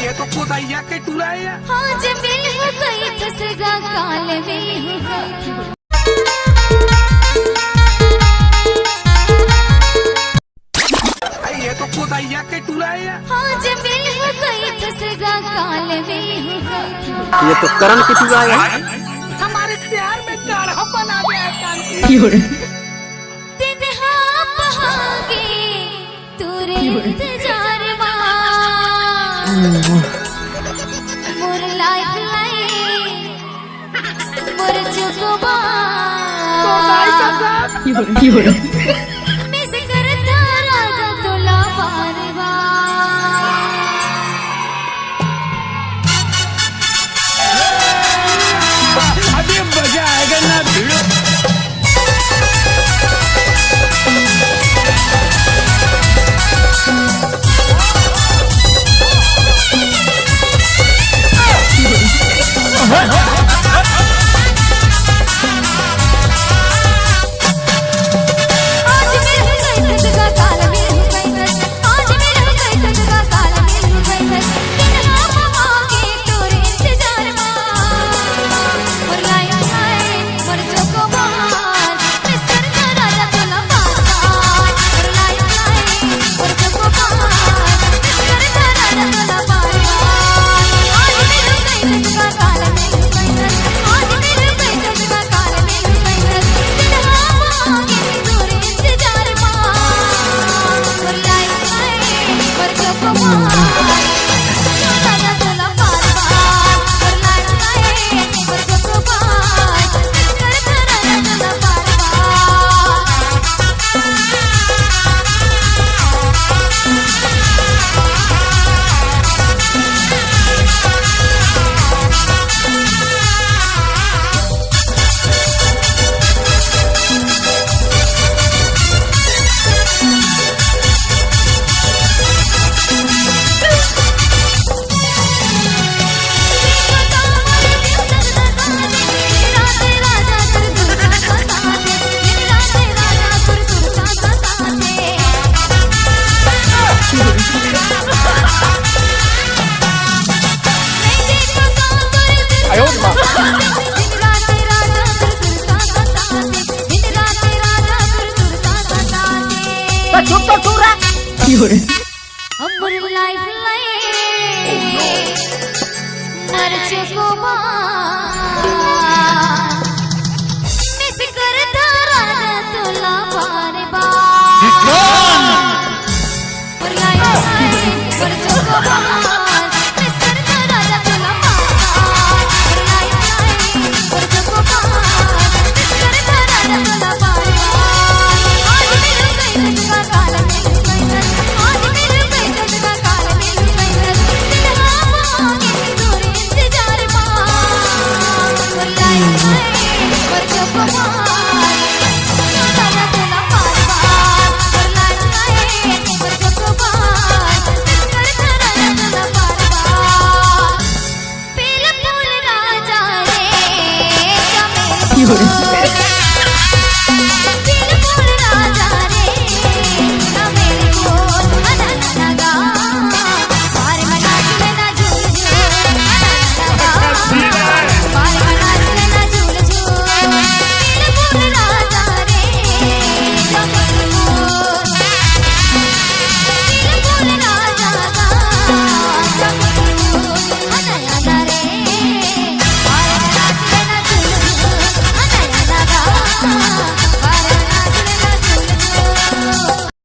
ये तो खुदाइया के टूरा है। आज मिल हो गई थसगा काल में हो गई। ये तो खुदाइया के टूरा है। आज मिल हो गई थसगा काल में हो गई। ये तो करण की टूरा है। हमारे प्यार में गाढ़ा बना गया दिन हाँ बहागे तोरे इंतजार मोर लाइफ लाइन मोर चुकवा मिस करता राजा तोला पारवा। अभी मजा आएगा ना भिड़ो। अमर लाइफ लाइन मर चुकवा मिस करता राजा तोला पारवा। अमर लाइफ लाइन मर चुकवा मिस करता राजा तोला पारवा। अमर लाइफ लाइन मर चुकवा मिस करता राजा तोला पारवा। आज मिल गई तुझका काल में राजा रे